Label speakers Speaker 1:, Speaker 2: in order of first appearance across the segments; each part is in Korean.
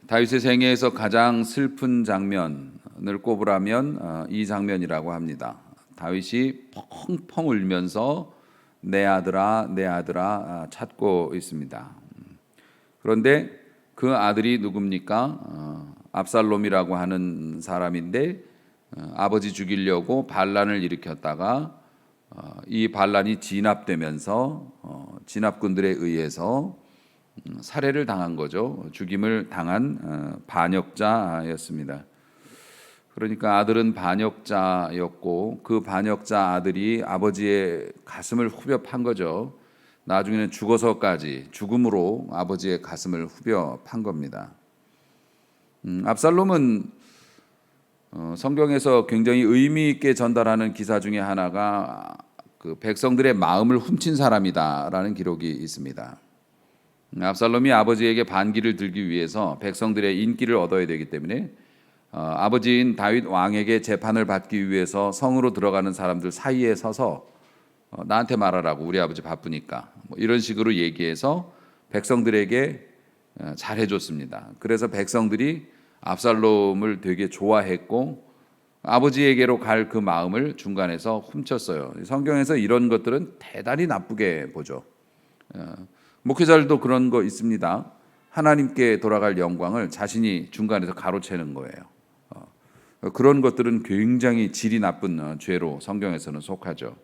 Speaker 1: 다윗의 생애에서 가장 슬픈 장면을 꼽으라면 이 장면이라고 합니다. 다윗이 펑펑 울면서 내 아들아 내 아들아 찾고 있습니다. 그런데 그 아들이 누굽니까? 압살롬이라고 하는 사람인데 아버지 죽이려고 반란을 일으켰다가 이 반란이 진압되면서 진압군들에 의해서 살해를 당한 거죠. 죽임을 당한 반역자였습니다. 그러니까 아들은 반역자였고 그 반역자 아들이 아버지의 가슴을 후벼 판 거죠. 나중에는 죽어서까지 죽음으로 아버지의 가슴을 후벼 판 겁니다. 압살롬은 성경에서 굉장히 의미 있게 전달하는 기사 중에 하나가 그 백성들의 마음을 훔친 사람이다라는 기록이 있습니다. 압살롬이 아버지에게 반기를 들기 위해서 백성들의 인기를 얻어야 되기 때문에 아버지인 다윗 왕에게 재판을 받기 위해서 성으로 들어가는 사람들 사이에 서서 나한테 말하라고, 우리 아버지 바쁘니까, 뭐 이런 식으로 얘기해서 백성들에게 잘해줬습니다. 그래서 백성들이 압살롬을 되게 좋아했고 아버지에게로 갈 그 마음을 중간에서 훔쳤어요. 성경에서 이런 것들은 대단히 나쁘게 보죠. 목회자들도 그런 거 있습니다. 하나님께 돌아갈 영광을 자신이 중간에서 가로채는 거예요. 그런 것들은 굉장히 질이 나쁜 죄로 성경에서는 속하죠.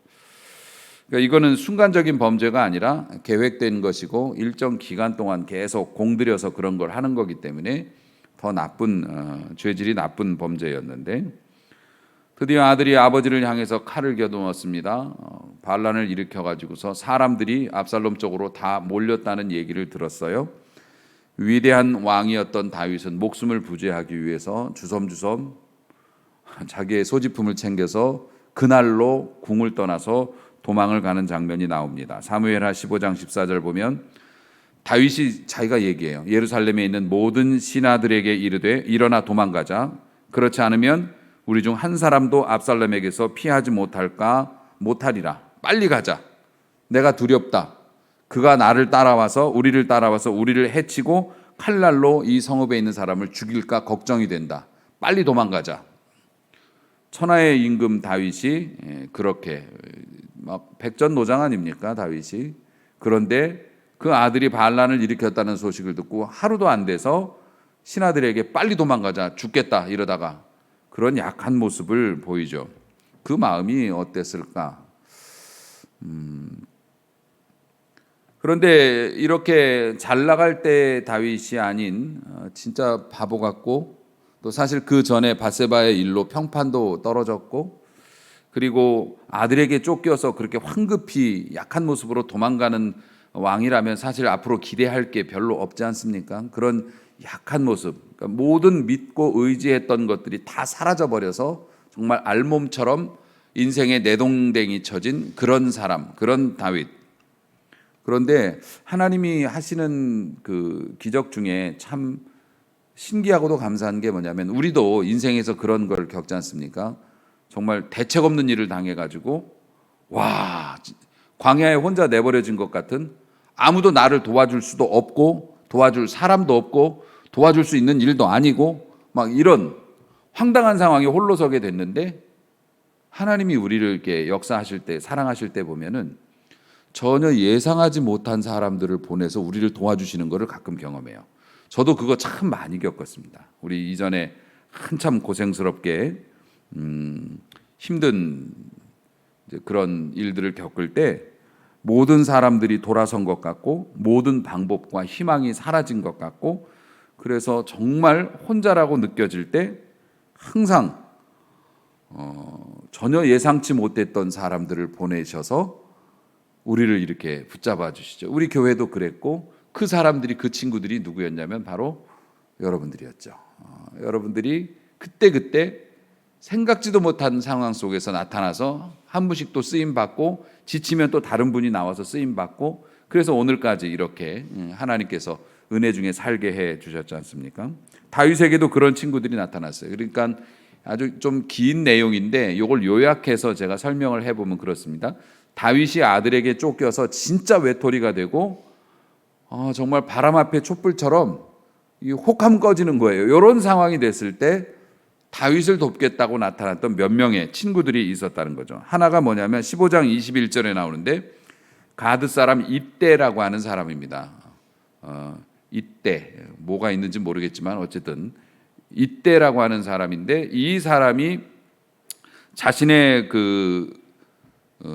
Speaker 1: 그러니까 이거는 순간적인 범죄가 아니라 계획된 것이고 일정 기간 동안 계속 공들여서 그런 걸 하는 거기 때문에 더 나쁜 죄질이 나쁜 범죄였는데, 드디어 아들이 아버지를 향해서 칼을 겨누었습니다. 반란을 일으켜가지고서 사람들이 압살롬 쪽으로 다 몰렸다는 얘기를 들었어요. 위대한 왕이었던 다윗은 목숨을 부지하기 위해서 주섬주섬 자기의 소지품을 챙겨서 그날로 궁을 떠나서 도망을 가는 장면이 나옵니다. 사무엘하 15장 14절 보면 다윗이 자기가 얘기해요. 예루살렘에 있는 모든 신하들에게 이르되 일어나 도망가자. 그렇지 않으면 우리 중 한 사람도 압살롬에게서 피하지 못하리라. 빨리 가자. 내가 두렵다. 그가 우리를 따라와서 우리를 해치고 칼날로 이 성읍에 있는 사람을 죽일까 걱정이 된다. 빨리 도망가자. 천하의 임금 다윗이 그렇게 막 백전노장 아닙니까, 다윗이. 그런데 그 아들이 반란을 일으켰다는 소식을 듣고 하루도 안 돼서 신하들에게 빨리 도망가자, 죽겠다 이러다가 그런 약한 모습을 보이죠. 그 마음이 어땠을까? 그런데 이렇게 잘 나갈 때 다윗이 아닌 진짜 바보 같고, 또 사실 그 전에 밧세바의 일로 평판도 떨어졌고, 그리고 아들에게 쫓겨서 그렇게 황급히 약한 모습으로 도망가는 왕이라면 사실 앞으로 기대할 게 별로 없지 않습니까? 그런 약한 모습, 그러니까 모든 믿고 의지했던 것들이 다 사라져버려서 정말 알몸처럼 인생의 내동댕이 쳐진 그런 사람, 그런 다윗. 그런데 하나님이 하시는 그 기적 중에 참 신기하고도 감사한 게 뭐냐면, 우리도 인생에서 그런 걸 겪지 않습니까? 정말 대책 없는 일을 당해가지고 광야에 혼자 내버려진 것 같은, 아무도 나를 도와줄 수도 없고 도와줄 사람도 없고 도와줄 수 있는 일도 아니고 막 이런 황당한 상황에 홀로 서게 됐는데, 하나님이 우리를 이렇게 역사하실 때, 사랑하실 때 보면은 전혀 예상하지 못한 사람들을 보내서 우리를 도와주시는 것을 가끔 경험해요. 저도 그거 참 많이 겪었습니다. 우리 이전에 한참 고생스럽게 힘든 그런 일들을 겪을 때 모든 사람들이 돌아선 것 같고 모든 방법과 희망이 사라진 것 같고, 그래서 정말 혼자라고 느껴질 때 항상 전혀 예상치 못했던 사람들을 보내셔서 우리를 이렇게 붙잡아 주시죠. 우리 교회도 그랬고, 그 사람들이, 그 친구들이 누구였냐면 바로 여러분들이었죠. 여러분들이 그때 생각지도 못한 상황 속에서 나타나서 한 분씩 또 쓰임 받고, 지치면 또 다른 분이 나와서 쓰임 받고, 그래서 오늘까지 이렇게 하나님께서 은혜 중에 살게 해 주셨지 않습니까? 다윗에게도 그런 친구들이 나타났어요. 그러니까 아주 좀 긴 내용인데 이걸 요약해서 제가 설명을 해보면 그렇습니다. 다윗이 아들에게 쫓겨서 진짜 외톨이가 되고 정말 바람 앞에 촛불처럼 이 혹하면 꺼지는 거예요. 이런 상황이 됐을 때 다윗을 돕겠다고 나타났던 몇 명의 친구들이 있었다는 거죠. 하나가 뭐냐면 15장 21절에 나오는데 가드 사람 이때라고 하는 사람입니다. 이때 뭐가 있는지 모르겠지만 어쨌든 이때라고 하는 사람인데 이 사람이 자신의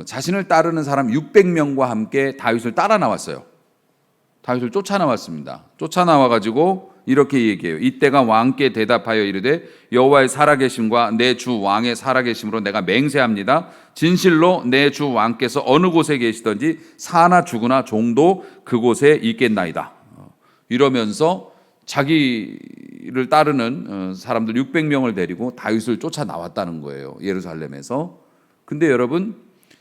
Speaker 1: 자신을 따르는 사람 600명과 함께 다윗을 따라 나왔어요. 다윗을 쫓아 나왔습니다. 쫓아 나와 가지고 이렇게 얘기해요. 이때가 왕께 대답하여 이르되 여호와의 살아계심과 내 주 왕의 살아계심으로 내가 맹세합니다. 진실로 내 주 왕께서 어느 곳에 계시든지 사나 죽으나 종도 그곳에 있겠나이다. 이러면서 자기를 따르는 사람들 600명을 데리고 다윗을 쫓아 나왔다는 거예요. 예루살렘에서. 근데 여러분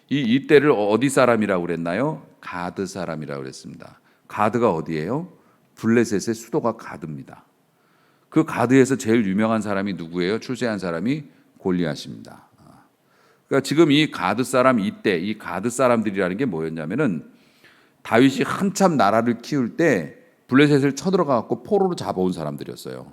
Speaker 1: 이때를 어디 사람이라고 그랬나요? 가드 사람이라고 그랬습니다. 가드가 어디예요? 블레셋의 수도가 가드입니다. 그 가드에서 제일 유명한 사람이 누구예요? 출세한 사람이 골리앗입니다. 그러니까 지금 이 가드 사람 이때 이 가드 사람들이라는 게 뭐였냐면은 다윗이 한참 나라를 키울 때 블레셋을 쳐들어가 갖고 포로로 잡아온 사람들이었어요.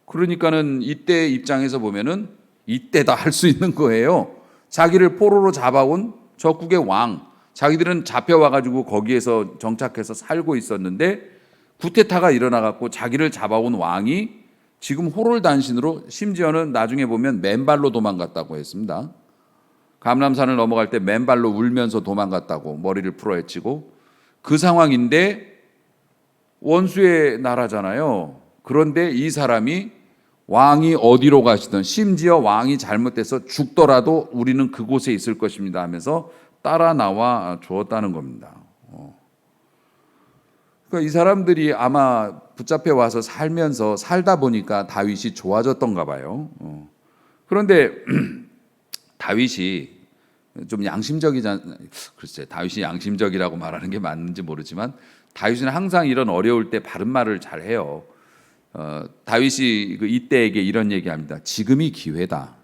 Speaker 1: 그러니까는 이때 입장에서 보면은 이때다 할 수 있는 거예요. 자기를 포로로 잡아온 적국의 왕, 자기들은 잡혀와 가지고 거기에서 정착해서 살고 있었는데 구테타가 일어나 갖고 자기를 잡아온 왕이 지금 호롤단신으로 심지어는 나중에 보면 맨발로 도망갔다고 했습니다. 감람산을 넘어갈 때 맨발로 울면서 도망갔다고 머리를 풀어헤치고 그 상황인데 원수의 나라잖아요. 그런데 이 사람이 왕이 어디로 가시든 심지어 왕이 잘못돼서 죽더라도 우리는 그곳에 있을 것입니다 하면서 따라 나와 주었다는 겁니다. 그러니까 이 사람들이 아마 붙잡혀 와서 살다 보니까 다윗이 좋아졌던가 봐요. 그런데 다윗이 좀 양심적이잖아요. 글쎄, 다윗이 양심적이라고 말하는 게 맞는지 모르지만 다윗은 항상 이런 어려울 때 바른 말을 잘 해요. 다윗이 이때에게 이런 얘기합니다. 지금이 기회다.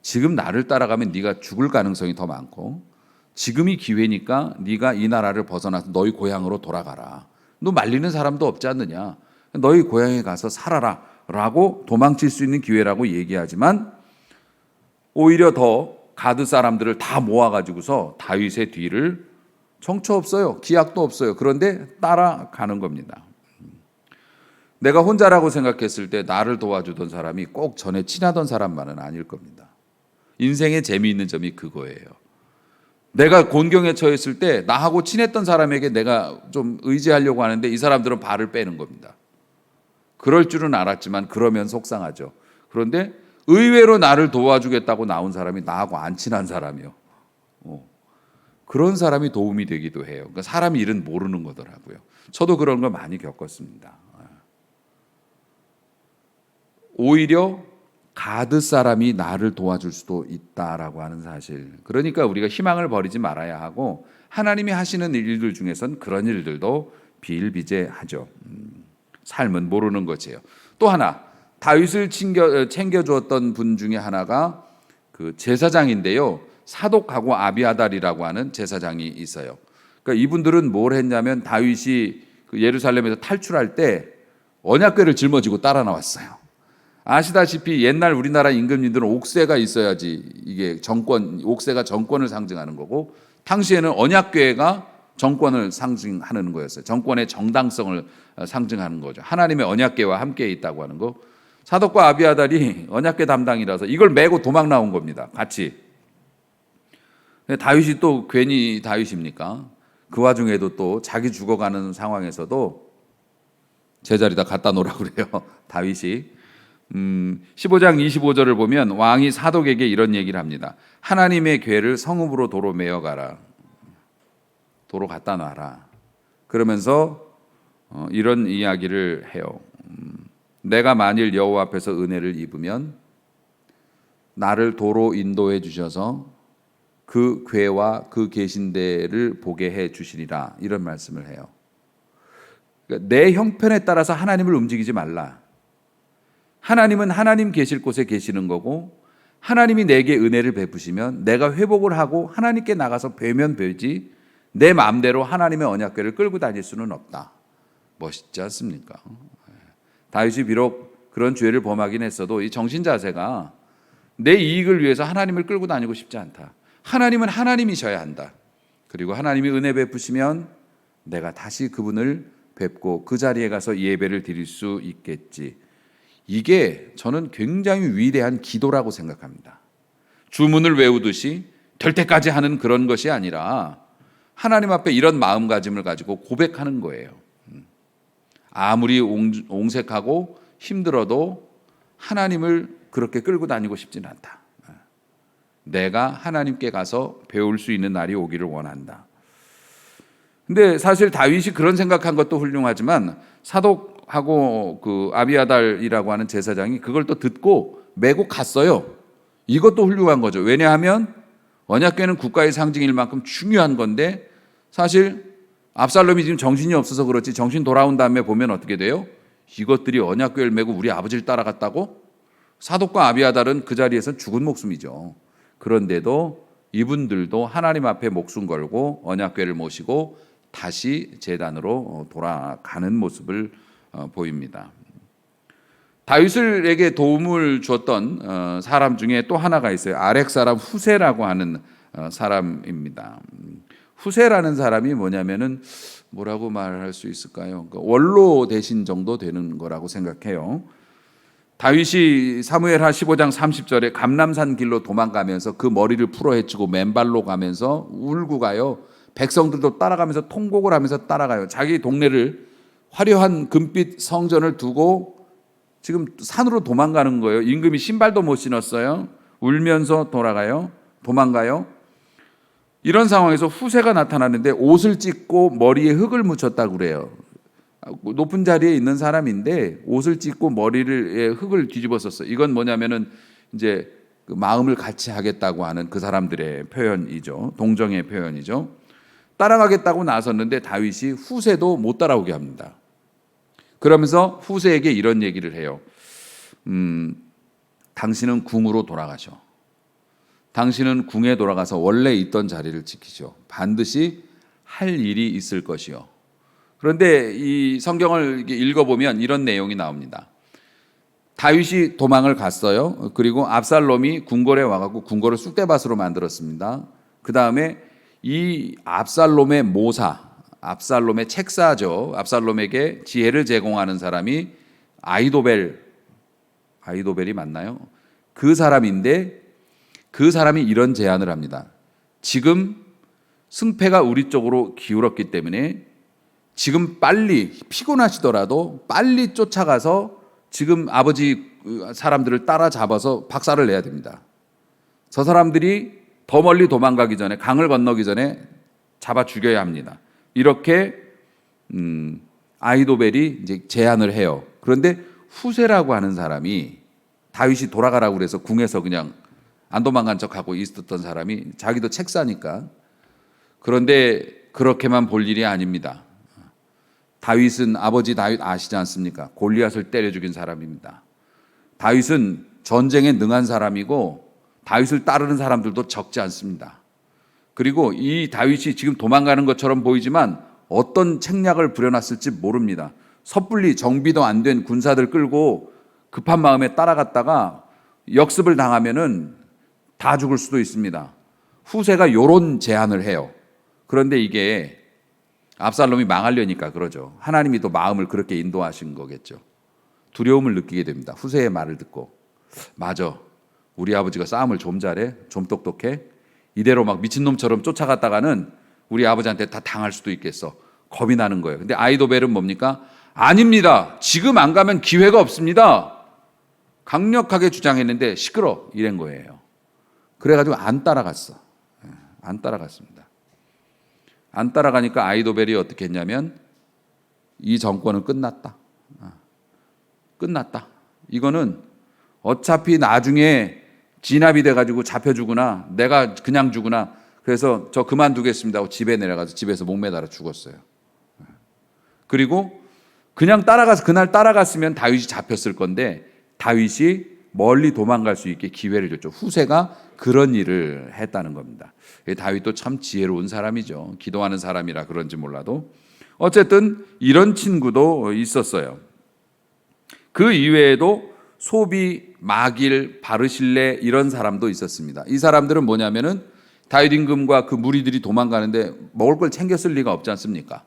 Speaker 1: 지금 나를 따라가면 네가 죽을 가능성이 더 많고 지금이 기회니까 네가 이 나라를 벗어나서 너희 고향으로 돌아가라. 너 말리는 사람도 없지 않느냐. 너희 고향에 가서 살아라 라고 도망칠 수 있는 기회라고 얘기하지만 오히려 더 가드 사람들을 다 모아가지고서 다윗의 뒤를 정처 없어요. 기약도 없어요. 그런데 따라가는 겁니다. 내가 혼자라고 생각했을 때 나를 도와주던 사람이 꼭 전에 친하던 사람만은 아닐 겁니다. 인생의 재미있는 점이 그거예요. 내가 곤경에 처했을 때 나하고 친했던 사람에게 내가 좀 의지하려고 하는데 이 사람들은 발을 빼는 겁니다. 그럴 줄은 알았지만 그러면 속상하죠. 그런데 의외로 나를 도와주겠다고 나온 사람이 나하고 안 친한 사람이요. 그런 사람이 도움이 되기도 해요. 그러니까 사람 일은 모르는 거더라고요. 저도 그런 걸 많이 겪었습니다. 오히려 가드 사람이 나를 도와줄 수도 있다라고 하는 사실. 그러니까 우리가 희망을 버리지 말아야 하고 하나님이 하시는 일들 중에선 그런 일들도 비일비재하죠. 삶은 모르는 것이에요. 또 하나 다윗을 챙겨주었던 분 중에 하나가 그 제사장인데요. 사독하고 아비아달이라고 하는 제사장이 있어요. 그러니까 이분들은 뭘 했냐면 다윗이 그 예루살렘에서 탈출할 때 언약궤를 짊어지고 따라 나왔어요. 아시다시피 옛날 우리나라 임금님들은 옥새가 있어야지 이게 옥새가 정권을 상징하는 거고 당시에는 언약궤가 정권을 상징하는 거였어요. 정권의 정당성을 상징하는 거죠. 하나님의 언약궤와 함께 있다고 하는 거. 사독과 아비아달이 언약궤 담당이라서 이걸 메고 도망 나온 겁니다. 같이. 다윗이 또 괜히 다윗입니까? 그 와중에도 또 자기 죽어가는 상황에서도 제자리다 갖다 놓으라고 그래요. 다윗이. 15장 25절을 보면 왕이 사독에게 이런 얘기를 합니다. 하나님의 궤를 성읍으로 도로 메어가라. 도로 갖다 놔라. 그러면서 이런 이야기를 해요. 내가 만일 여호와 앞에서 은혜를 입으면 나를 도로 인도해 주셔서 그 궤와 그 계신 데를 보게 해 주시리라. 이런 말씀을 해요. 그러니까 내 형편에 따라서 하나님을 움직이지 말라. 하나님은 하나님 계실 곳에 계시는 거고 하나님이 내게 은혜를 베푸시면 내가 회복을 하고 하나님께 나가서 뵈면 뵈지 내 마음대로 하나님의 언약궤를 끌고 다닐 수는 없다. 멋있지 않습니까? 다윗이 비록 그런 죄를 범하긴 했어도 이 정신 자세가 내 이익을 위해서 하나님을 끌고 다니고 싶지 않다. 하나님은 하나님이셔야 한다. 그리고 하나님이 은혜 베푸시면 내가 다시 그분을 뵙고 그 자리에 가서 예배를 드릴 수 있겠지. 이게 저는 굉장히 위대한 기도라고 생각합니다. 주문을 외우듯이 될 때까지 하는 그런 것이 아니라 하나님 앞에 이런 마음가짐을 가지고 고백하는 거예요. 아무리 옹색하고 힘들어도 하나님을 그렇게 끌고 다니고 싶지는 않다. 내가 하나님께 가서 배울 수 있는 날이 오기를 원한다. 근데 사실 다윗이 그런 생각한 것도 훌륭하지만 사독하고 그 아비아달이라고 하는 제사장이 그걸 또 듣고 메고 갔어요. 이것도 훌륭한 거죠. 왜냐하면 언약궤는 국가의 상징일 만큼 중요한 건데 사실 압살롬이 지금 정신이 없어서 그렇지 정신 돌아온 다음에 보면 어떻게 돼요? 이것들이 언약궤를 메고 우리 아버지를 따라갔다고? 사독과 아비아달은 그 자리에서 죽은 목숨이죠. 그런데도 이분들도 하나님 앞에 목숨 걸고 언약궤를 모시고 다시 제단으로 돌아가는 모습을 보입니다. 다윗에게 도움을 줬던 사람 중에 또 하나가 있어요. 아렉 사람 후세라고 하는 사람입니다. 후세라는 사람이 뭐냐면은 뭐라고 말할 수 있을까요? 원로 대신 정도 되는 거라고 생각해요. 다윗이 사무엘하 15장 30절에 감람산 길로 도망가면서 그 머리를 풀어 헤치고 맨발로 가면서 울고 가요. 백성들도 따라가면서 통곡을 하면서 따라가요. 자기 동네를 화려한 금빛 성전을 두고 지금 산으로 도망가는 거예요. 임금이 신발도 못 신었어요. 울면서 도망가요. 이런 상황에서 후세가 나타나는데 옷을 찢고 머리에 흙을 묻혔다고 그래요. 높은 자리에 있는 사람인데 옷을 찢고 머리를 흙을 뒤집어 썼어요. 이건 뭐냐면은 이제 그 마음을 같이 하겠다고 하는 그 사람들의 표현이죠. 동정의 표현이죠. 따라가겠다고 나섰는데 다윗이 후세도 못 따라오게 합니다. 그러면서 후세에게 이런 얘기를 해요. 당신은 궁으로 돌아가셔. 당신은 궁에 돌아가서 원래 있던 자리를 지키죠. 반드시 할 일이 있을 것이요. 그런데 이 성경을 읽어보면 이런 내용이 나옵니다. 다윗이 도망을 갔어요. 그리고 압살롬이 궁궐에 와갖고 궁궐을 쑥대밭으로 만들었습니다. 그 다음에 이 압살롬의 모사, 압살롬의 책사죠. 압살롬에게 지혜를 제공하는 사람이 아히도벨이 맞나요? 그 사람인데 그 사람이 이런 제안을 합니다. 지금 승패가 우리 쪽으로 기울었기 때문에 지금 빨리 피곤하시더라도 빨리 쫓아가서 지금 아버지 사람들을 따라잡아서 박살을 내야 됩니다. 저 사람들이 더 멀리 도망가기 전에 강을 건너기 전에 잡아 죽여야 합니다. 이렇게 아히도벨이 이제 제안을 해요. 그런데 후세라고 하는 사람이 다윗이 돌아가라고 그래서 궁에서 그냥 안 도망간 척하고 있었던 사람이 자기도 책사니까. 그런데 그렇게만 볼 일이 아닙니다. 다윗은 아버지 다윗 아시지 않습니까? 골리앗을 때려 죽인 사람입니다. 다윗은 전쟁에 능한 사람이고 다윗을 따르는 사람들도 적지 않습니다. 그리고 이 다윗이 지금 도망가는 것처럼 보이지만 어떤 책략을 부려놨을지 모릅니다. 섣불리 정비도 안 된 군사들 끌고 급한 마음에 따라갔다가 역습을 당하면은 다 죽을 수도 있습니다. 후세가 이런 제안을 해요. 그런데 이게 압살롬이 망하려니까 그러죠. 하나님이 또 마음을 그렇게 인도하신 거겠죠. 두려움을 느끼게 됩니다. 후세의 말을 듣고. 맞아. 우리 아버지가 싸움을 좀 잘해. 좀 똑똑해. 이대로 막 미친놈처럼 쫓아갔다가는 우리 아버지한테 다 당할 수도 있겠어. 겁이 나는 거예요. 근데 아히도벨은 뭡니까? 아닙니다. 지금 안 가면 기회가 없습니다. 강력하게 주장했는데 시끄러. 이런 거예요. 그래가지고 안 따라갔어. 안 따라갔습니다. 안 따라가니까 아히도벨이 어떻게 했냐면 이 정권은 끝났다. 끝났다. 이거는 어차피 나중에 진압이 돼가지고 잡혀주거나 내가 그냥 죽으나 그래서 저 그만두겠습니다 하고 집에 내려가서 집에서 목매달아 죽었어요. 그리고 그냥 그날 따라갔으면 다윗이 잡혔을 건데 다윗이 멀리 도망갈 수 있게 기회를 줬죠. 후세가 그런 일을 했다는 겁니다. 다윗도 참 지혜로운 사람이죠. 기도하는 사람이라 그런지 몰라도 어쨌든 이런 친구도 있었어요. 그 이외에도 소비, 마길, 바르실레 이런 사람도 있었습니다. 이 사람들은 뭐냐면은 다윗 임금과 그 무리들이 도망가는데 먹을 걸 챙겼을 리가 없지 않습니까?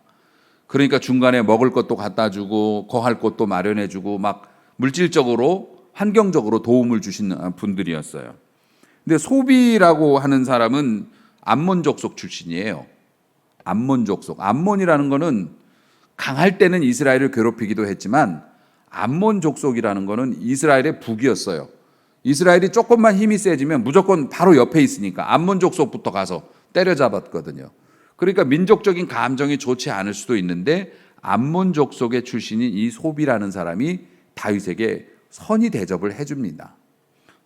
Speaker 1: 그러니까 중간에 먹을 것도 갖다 주고 거할 곳도 마련해 주고 막 물질적으로 환경적으로 도움을 주시는 분들이었어요. 근데 소비라고 하는 사람은 암몬 족속 출신이에요. 암몬 족속. 암몬이라는 거는 강할 때는 이스라엘을 괴롭히기도 했지만 암몬 족속이라는 거는 이스라엘의 북이었어요. 이스라엘이 조금만 힘이 세지면 무조건 바로 옆에 있으니까 암몬 족속부터 가서 때려잡았거든요. 그러니까 민족적인 감정이 좋지 않을 수도 있는데 암몬 족속의 출신인 이 소비라는 사람이 다윗에게 선의 대접을 해줍니다.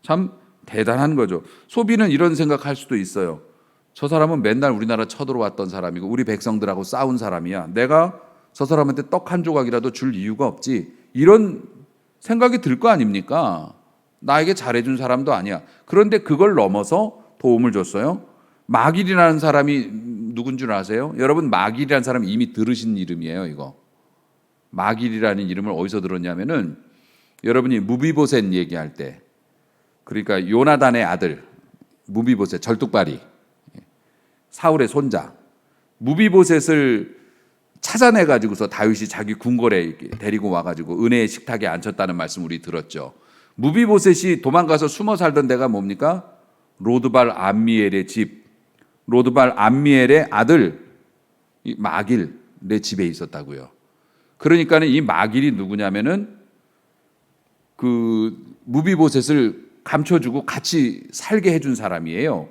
Speaker 1: 참 대단한 거죠. 소비는 이런 생각할 수도 있어요. 저 사람은 맨날 우리나라 쳐들어왔던 사람이고 우리 백성들하고 싸운 사람이야. 내가 저 사람한테 떡 한 조각이라도 줄 이유가 없지. 이런 생각이 들 거 아닙니까? 나에게 잘해준 사람도 아니야. 그런데 그걸 넘어서 도움을 줬어요. 마길이라는 사람이 누군 줄 아세요? 여러분, 마길이라는 사람 이미 들으신 이름이에요. 이거 마길이라는 이름을 어디서 들었냐면은 여러분이 무비보셋 얘기할 때, 그러니까 요나단의 아들 무비보셋, 절뚝발이 사울의 손자 무비보셋을 찾아내 가지고서 다윗이 자기 궁궐에 데리고 와 가지고 은혜의 식탁에 앉혔다는 말씀 우리 들었죠. 무비보셋이 도망가서 숨어 살던 데가 뭡니까? 로드발 암미엘의 집, 로드발 암미엘의 아들 마길의 집에 있었다고요. 그러니까는 이 마길이 누구냐면은 그 무비보셋을 감춰주고 같이 살게 해준 사람이에요.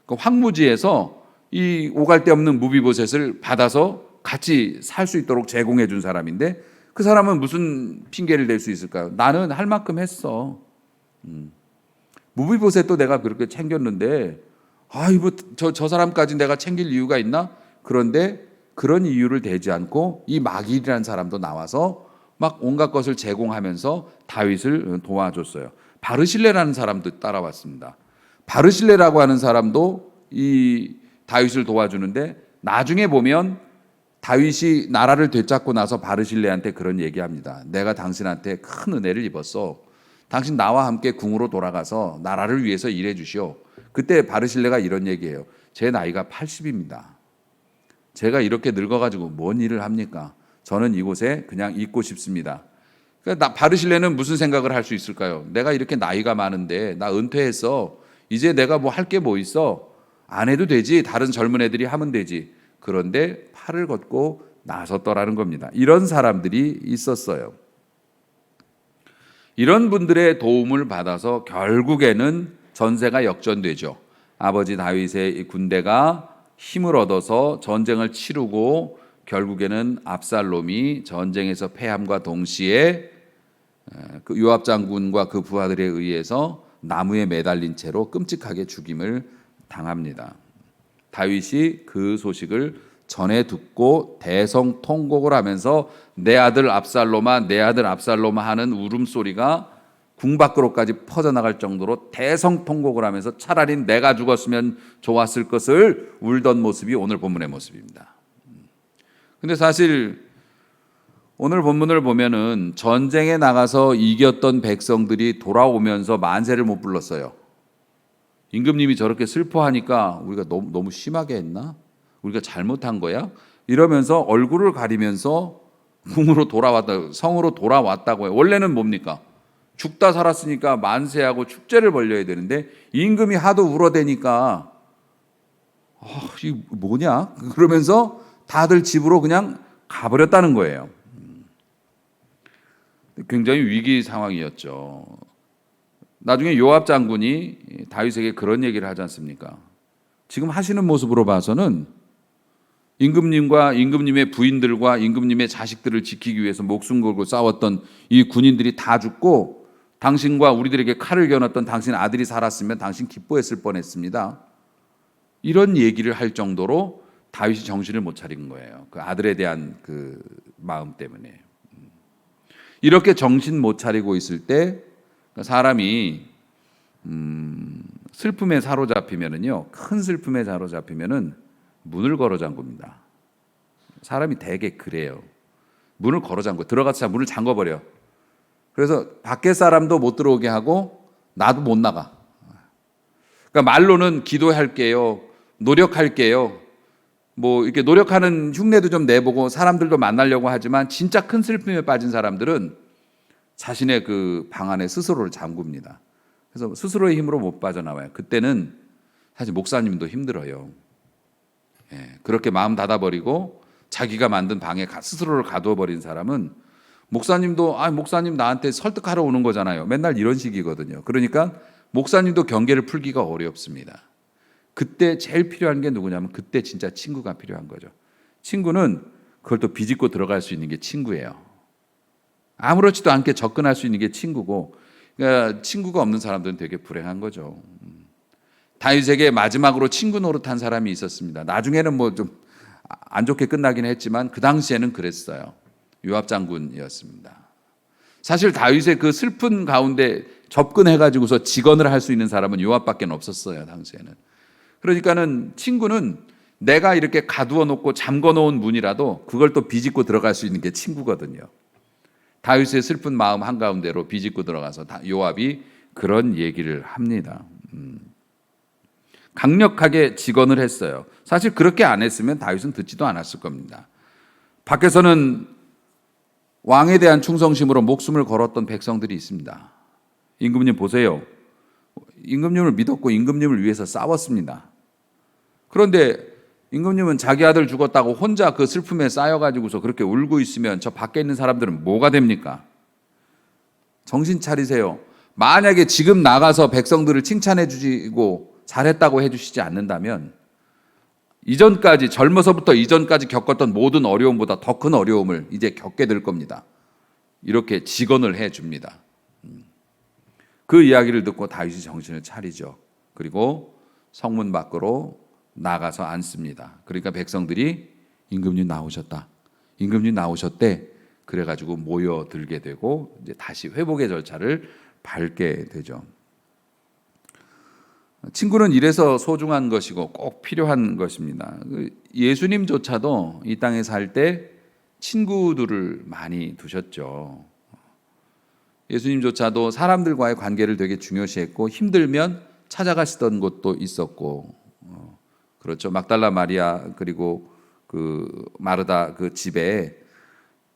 Speaker 1: 그 황무지에서 이 오갈 데 없는 무비보셋을 받아서 같이 살 수 있도록 제공해 준 사람인데 그 사람은 무슨 핑계를 댈 수 있을까요? 나는 할 만큼 했어. 무비보셋도 내가 그렇게 챙겼는데 저 사람까지 내가 챙길 이유가 있나? 그런데 그런 이유를 대지 않고 이 마길이라는 사람도 나와서 막 온갖 것을 제공하면서 다윗을 도와줬어요. 바르실레라는 사람도 따라왔습니다. 바르실레라고 하는 사람도 이 다윗을 도와주는데 나중에 보면 다윗이 나라를 되찾고 나서 바르실레한테 그런 얘기합니다. 내가 당신한테 큰 은혜를 입었어. 당신 나와 함께 궁으로 돌아가서 나라를 위해서 일해 주시오. 그때 바르실레가 이런 얘기해요. 제 나이가 80입니다. 제가 이렇게 늙어가지고 뭔 일을 합니까? 저는 이곳에 그냥 있고 싶습니다. 그러니까 바르실레는 무슨 생각을 할 수 있을까요? 내가 이렇게 나이가 많은데 나 은퇴했어. 이제 내가 뭐 할 게 뭐 있어? 안 해도 되지. 다른 젊은 애들이 하면 되지. 그런데 팔을 걷고 나섰더라는 겁니다. 이런 사람들이 있었어요. 이런 분들의 도움을 받아서 결국에는 전세가 역전되죠. 아버지 다윗의 군대가 힘을 얻어서 전쟁을 치르고 결국에는 압살롬이 전쟁에서 패함과 동시에 그 요압 장군과 그 부하들에 의해서 나무에 매달린 채로 끔찍하게 죽임을 당합니다. 다윗이 그 소식을 전해 듣고 대성통곡을 하면서 내 아들 압살롬아, 내 아들 압살롬아 하는 울음소리가 궁 밖으로까지 퍼져나갈 정도로 대성통곡을 하면서 차라리 내가 죽었으면 좋았을 것을 울던 모습이 오늘 본문의 모습입니다. 근데 사실 오늘 본문을 보면은 전쟁에 나가서 이겼던 백성들이 돌아오면서 만세를 못 불렀어요. 임금님이 저렇게 슬퍼하니까 우리가 너무 심하게 했나? 우리가 잘못한 거야? 이러면서 얼굴을 가리면서 궁으로 돌아왔다, 성으로 돌아왔다고 해요. 원래는 뭡니까? 죽다 살았으니까 만세하고 축제를 벌려야 되는데 임금이 하도 울어대니까 이게 뭐냐? 그러면서 다들 집으로 그냥 가버렸다는 거예요. 굉장히 위기 상황이었죠. 나중에 요압 장군이 다윗에게 그런 얘기를 하지 않습니까? 지금 하시는 모습으로 봐서는 임금님과 임금님의 부인들과 임금님의 자식들을 지키기 위해서 목숨 걸고 싸웠던 이 군인들이 다 죽고 당신과 우리들에게 칼을 겨눴던 당신 아들이 살았으면 당신 기뻐했을 뻔했습니다. 이런 얘기를 할 정도로 다윗이 정신을 못 차린 거예요. 그 아들에 대한 그 마음 때문에. 이렇게 정신 못 차리고 있을 때 사람이 슬픔에 사로잡히면은요, 큰 슬픔에 사로잡히면은 문을 걸어 잠굽니다. 사람이 되게 그래요. 문을 걸어 잠궈 들어가서 문을 잠궈 버려. 그래서 밖에 사람도 못 들어오게 하고 나도 못 나가. 그러니까 말로는 기도할게요, 노력할게요, 뭐 이렇게 노력하는 흉내도 좀 내보고 사람들도 만나려고 하지만 진짜 큰 슬픔에 빠진 사람들은 자신의 그 방 안에 스스로를 잠굽니다. 그래서 스스로의 힘으로 못 빠져나와요. 그때는 사실 목사님도 힘들어요. 그렇게 마음 닫아버리고 자기가 만든 방에 스스로를 가두어버린 사람은 목사님도 목사님 나한테 설득하러 오는 거잖아요. 맨날 이런 식이거든요. 그러니까 목사님도 경계를 풀기가 어렵습니다. 그때 제일 필요한 게 누구냐면 그때 진짜 친구가 필요한 거죠. 친구는 그걸 또 비집고 들어갈 수 있는 게 친구예요. 아무렇지도 않게 접근할 수 있는 게 친구고, 그러니까 친구가 없는 사람들은 되게 불행한 거죠. 다윗에게 마지막으로 친구 노릇한 사람이 있었습니다. 나중에는 뭐 좀 안 좋게 끝나긴 했지만 그 당시에는 그랬어요. 요압 장군이었습니다. 사실 다윗의 그 슬픈 가운데 접근해가지고서 직언을 할 수 있는 사람은 요압밖에 없었어요, 당시에는. 그러니까는 친구는 내가 이렇게 가두어 놓고 잠궈 놓은 문이라도 그걸 또 비집고 들어갈 수 있는 게 친구거든요. 다윗의 슬픈 마음 한가운데로 비집고 들어가서 요압이 그런 얘기를 합니다. 강력하게 직언을 했어요. 사실 그렇게 안 했으면 다윗은 듣지도 않았을 겁니다. 밖에서는 왕에 대한 충성심으로 목숨을 걸었던 백성들이 있습니다. 임금님 보세요. 임금님을 믿었고 임금님을 위해서 싸웠습니다. 그런데 임금님은 자기 아들 죽었다고 혼자 그 슬픔에 쌓여가지고서 그렇게 울고 있으면 저 밖에 있는 사람들은 뭐가 됩니까? 정신 차리세요. 만약에 지금 나가서 백성들을 칭찬해 주시고 잘했다고 해주시지 않는다면 이전까지 젊어서부터 이전까지 겪었던 모든 어려움보다 더 큰 어려움을 이제 겪게 될 겁니다. 이렇게 직언을 해줍니다. 그 이야기를 듣고 다윗이 정신을 차리죠. 그리고 성문 밖으로 나가서 앉습니다. 그러니까 백성들이 임금님 나오셨다, 임금님 나오셨대, 그래가지고 모여들게 되고 이제 다시 회복의 절차를 밟게 되죠. 친구는 이래서 소중한 것이고 꼭 필요한 것입니다. 예수님조차도 이 땅에 살 때 친구들을 많이 두셨죠. 예수님조차도 사람들과의 관계를 되게 중요시했고 힘들면 찾아가시던 곳도 있었고, 그렇죠. 막달라 마리아 그리고 그 마르다 그 집에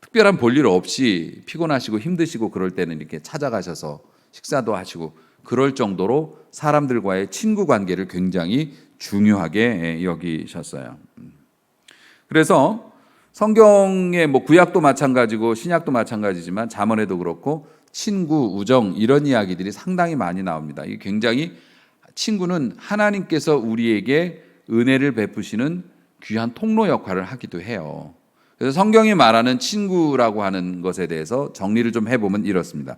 Speaker 1: 특별한 볼일 없이 피곤하시고 힘드시고 그럴 때는 이렇게 찾아가셔서 식사도 하시고 그럴 정도로 사람들과의 친구 관계를 굉장히 중요하게 여기셨어요. 그래서 성경의 뭐 구약도 마찬가지고 신약도 마찬가지지만 잠언에도 그렇고 친구, 우정 이런 이야기들이 상당히 많이 나옵니다. 이게 굉장히 친구는 하나님께서 우리에게 은혜를 베푸시는 귀한 통로 역할을 하기도 해요. 그래서 성경이 말하는 친구라고 하는 것에 대해서 정리를 좀 해보면 이렇습니다.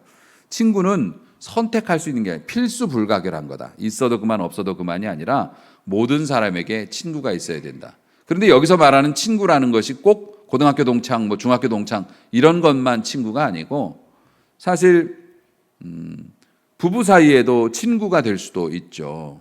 Speaker 1: 친구는 선택할 수 있는 게 아니라 필수 불가결한 거다. 있어도 그만 없어도 그만이 아니라 모든 사람에게 친구가 있어야 된다. 그런데 여기서 말하는 친구라는 것이 꼭 고등학교 동창, 뭐 중학교 동창 이런 것만 친구가 아니고 사실 부부 사이에도 친구가 될 수도 있죠.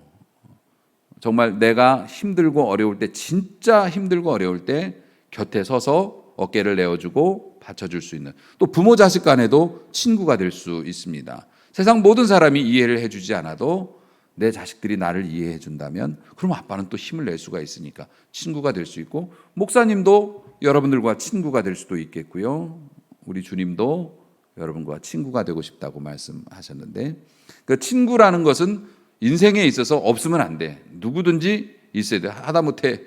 Speaker 1: 정말 내가 힘들고 어려울 때, 진짜 힘들고 어려울 때 곁에 서서 어깨를 내어주고 받쳐줄 수 있는, 또 부모 자식 간에도 친구가 될 수 있습니다. 세상 모든 사람이 이해를 해주지 않아도 내 자식들이 나를 이해해 준다면 그럼 아빠는 또 힘을 낼 수가 있으니까 친구가 될 수 있고, 목사님도 여러분들과 친구가 될 수도 있겠고요. 우리 주님도 여러분과 친구가 되고 싶다고 말씀하셨는데, 그 친구라는 것은 인생에 있어서 없으면 안 돼. 누구든지 있어야 돼. 하다못해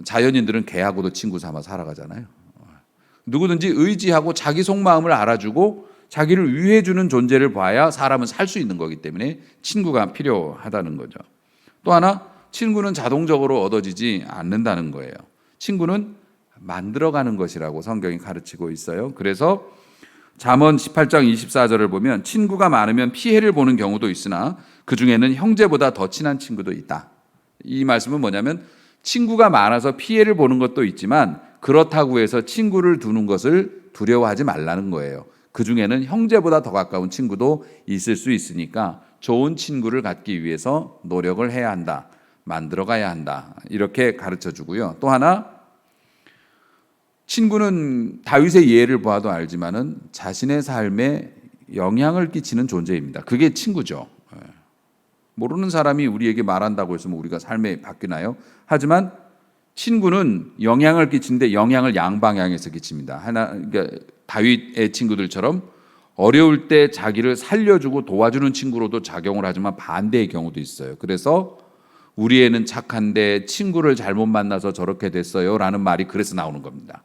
Speaker 1: 자연인들은 개하고도 친구 삼아 살아가잖아요. 누구든지 의지하고 자기 속마음을 알아주고 자기를 위해주는 존재를 봐야 사람은 살 수 있는 거기 때문에 친구가 필요하다는 거죠. 또 하나, 친구는 자동적으로 얻어지지 않는다는 거예요. 친구는 만들어가는 것이라고 성경이 가르치고 있어요. 그래서 잠언 18장 24절을 보면 친구가 많으면 피해를 보는 경우도 있으나 그 중에는 형제보다 더 친한 친구도 있다. 이 말씀은 뭐냐면 친구가 많아서 피해를 보는 것도 있지만 그렇다고 해서 친구를 두는 것을 두려워하지 말라는 거예요. 그 중에는 형제보다 더 가까운 친구도 있을 수 있으니까 좋은 친구를 갖기 위해서 노력을 해야 한다. 만들어가야 한다. 이렇게 가르쳐 주고요. 또 하나, 친구는 다윗의 예를 보아도 알지만은 자신의 삶에 영향을 끼치는 존재입니다. 그게 친구죠. 모르는 사람이 우리에게 말한다고 해서 뭐 우리가 삶에 바뀌나요? 하지만 친구는 영향을 끼치는데 영향을 양방향에서 끼칩니다. 그러니까 다윗의 친구들처럼 어려울 때 자기를 살려주고 도와주는 친구로도 작용을 하지만 반대의 경우도 있어요. 그래서 우리 애는 착한데 친구를 잘못 만나서 저렇게 됐어요 라는 말이 그래서 나오는 겁니다.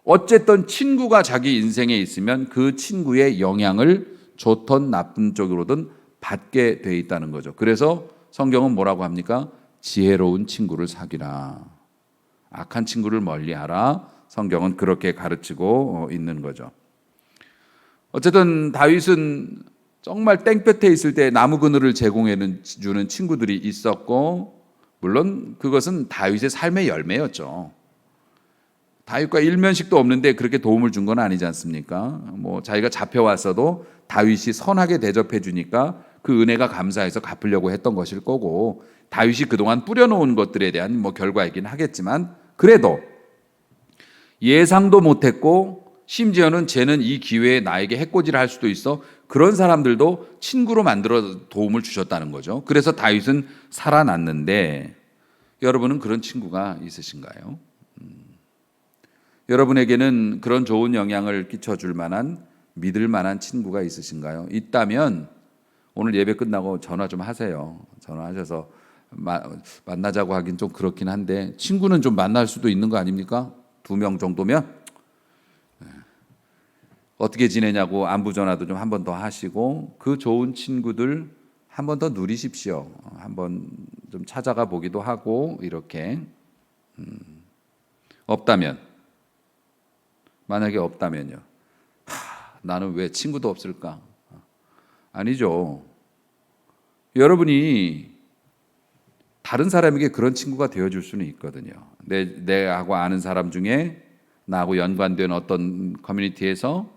Speaker 1: 어쨌든 친구가 자기 인생에 있으면 그 친구의 영향을 좋든 나쁜 쪽으로든 받게 돼 있다는 거죠. 그래서 성경은 뭐라고 합니까? 지혜로운 친구를 사귀라. 악한 친구를 멀리하라. 성경은 그렇게 가르치고 있는 거죠. 어쨌든 다윗은 정말 땡볕에 있을 때 나무 그늘을 제공해 주는 친구들이 있었고, 물론 그것은 다윗의 삶의 열매였죠. 다윗과 일면식도 없는데 그렇게 도움을 준 건 아니지 않습니까? 뭐 자기가 잡혀왔어도 다윗이 선하게 대접해 주니까 그 은혜가 감사해서 갚으려고 했던 것일 거고, 다윗이 그동안 뿌려놓은 것들에 대한 뭐 결과이긴 하겠지만, 그래도 예상도 못했고 심지어는 쟤는 이 기회에 나에게 해코지를 할 수도 있어, 그런 사람들도 친구로 만들어 도움을 주셨다는 거죠. 그래서 다윗은 살아났는데, 여러분은 그런 친구가 있으신가요? 여러분에게는 그런 좋은 영향을 끼쳐줄 만한, 믿을 만한 친구가 있으신가요? 있다면 오늘 예배 끝나고 전화 좀 하세요. 전화하셔서 만나자고 하긴 좀 그렇긴 한데 친구는 좀 만날 수도 있는 거 아닙니까? 2명 정도면 어떻게 지내냐고 안부 전화도 좀 한 번 더 하시고, 그 좋은 친구들 한 번 더 누리십시오. 한번 좀 찾아가 보기도 하고 이렇게. 없다면, 만약에 없다면요. 나는 왜 친구도 없을까? 아니죠. 여러분이 다른 사람에게 그런 친구가 되어줄 수는 있거든요. 내하고 아는 사람 중에 나하고 연관된 어떤 커뮤니티에서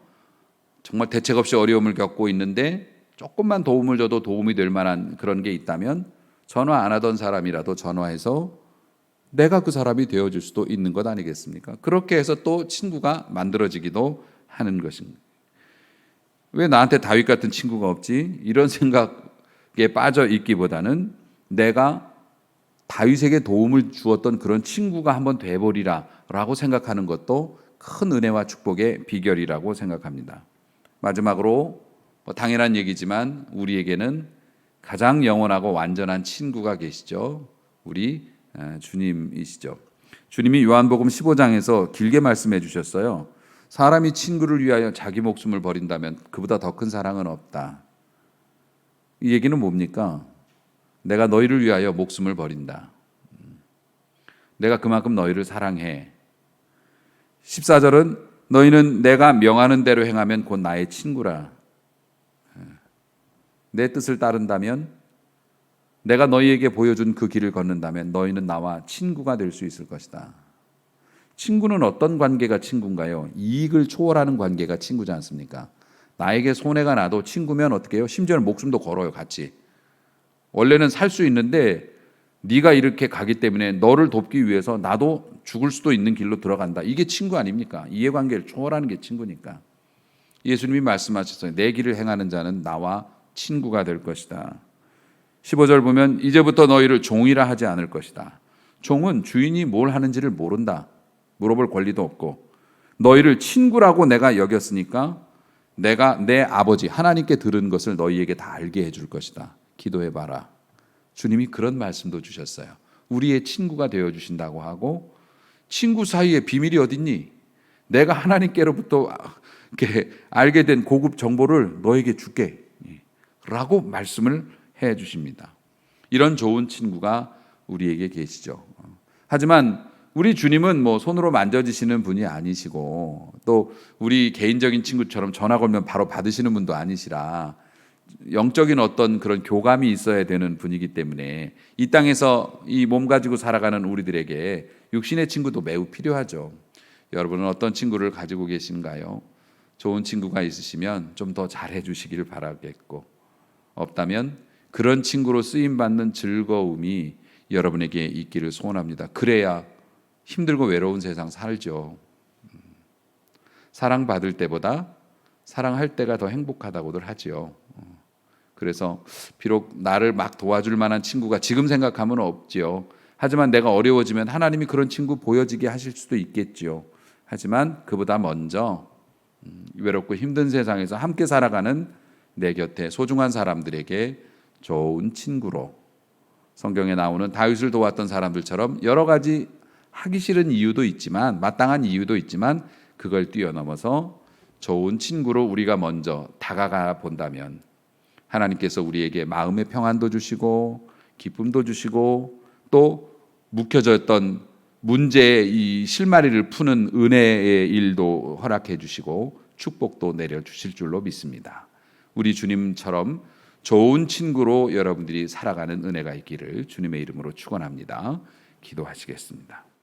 Speaker 1: 정말 대책 없이 어려움을 겪고 있는데 조금만 도움을 줘도 도움이 될 만한 그런 게 있다면, 전화 안 하던 사람이라도 전화해서 내가 그 사람이 되어줄 수도 있는 것 아니겠습니까? 그렇게 해서 또 친구가 만들어지기도 하는 것입니다. 왜 나한테 다윗 같은 친구가 없지? 이런 생각에 빠져 있기보다는 내가 다윗에게 도움을 주었던 그런 친구가 한번 돼버리라 라고 생각하는 것도 큰 은혜와 축복의 비결이라고 생각합니다. 마지막으로 당연한 얘기지만 우리에게는 가장 영원하고 완전한 친구가 계시죠. 우리 주님이시죠. 주님이 요한복음 15장에서 길게 말씀해 주셨어요. 사람이 친구를 위하여 자기 목숨을 버린다면 그보다 더 큰 사랑은 없다. 이 얘기는 뭡니까? 내가 너희를 위하여 목숨을 버린다. 내가 그만큼 너희를 사랑해. 14절은 너희는 내가 명하는 대로 행하면 곧 나의 친구라. 내 뜻을 따른다면, 내가 너희에게 보여준 그 길을 걷는다면 너희는 나와 친구가 될 수 있을 것이다. 친구는 어떤 관계가 친구인가요? 이익을 초월하는 관계가 친구지 않습니까? 나에게 손해가 나도 친구면 어떻게 해요? 심지어는 목숨도 걸어요, 같이. 원래는 살 수 있는데 네가 이렇게 가기 때문에 너를 돕기 위해서 나도 죽을 수도 있는 길로 들어간다. 이게 친구 아닙니까? 이해관계를 초월하는 게 친구니까. 예수님이 말씀하셨어요. 내 길을 행하는 자는 나와 친구가 될 것이다. 15절 보면 이제부터 너희를 종이라 하지 않을 것이다. 종은 주인이 뭘 하는지를 모른다. 물어볼 권리도 없고, 너희를 친구라고 내가 여겼으니까 내가 내 아버지 하나님께 들은 것을 너희에게 다 알게 해줄 것이다. 기도해봐라. 주님이 그런 말씀도 주셨어요. 우리의 친구가 되어주신다고 하고, 친구 사이에 비밀이 어딨니? 내가 하나님께로부터 이렇게 알게 된 고급 정보를 너에게 줄게 라고 말씀을 해 주십니다. 이런 좋은 친구가 우리에게 계시죠. 하지만 우리 주님은 뭐 손으로 만져지시는 분이 아니시고, 또 우리 개인적인 친구처럼 전화 걸면 바로 받으시는 분도 아니시라 영적인 어떤 그런 교감이 있어야 되는 분이기 때문에 이 땅에서 이 몸 가지고 살아가는 우리들에게 육신의 친구도 매우 필요하죠. 여러분은 어떤 친구를 가지고 계신가요? 좋은 친구가 있으시면 좀 더 잘해 주시기를 바라겠고, 없다면 그런 친구로 쓰임받는 즐거움이 여러분에게 있기를 소원합니다. 그래야 힘들고 외로운 세상 살죠. 사랑받을 때보다 사랑할 때가 더 행복하다고들 하지요. 그래서 비록 나를 막 도와줄 만한 친구가 지금 생각하면 없지요. 하지만 내가 어려워지면 하나님이 그런 친구 보여지게 하실 수도 있겠지요. 하지만 그보다 먼저 외롭고 힘든 세상에서 함께 살아가는 내 곁에 소중한 사람들에게 좋은 친구로, 성경에 나오는 다윗을 도왔던 사람들처럼 여러 가지 하기 싫은 이유도 있지만, 마땅한 이유도 있지만, 그걸 뛰어넘어서 좋은 친구로 우리가 먼저 다가가 본다면 하나님께서 우리에게 마음의 평안도 주시고 기쁨도 주시고 또 묵혀졌던 문제의 이 실마리를 푸는 은혜의 일도 허락해 주시고 축복도 내려 주실 줄로 믿습니다. 우리 주님처럼 좋은 친구로 여러분들이 살아가는 은혜가 있기를 주님의 이름으로 축원합니다. 기도하시겠습니다.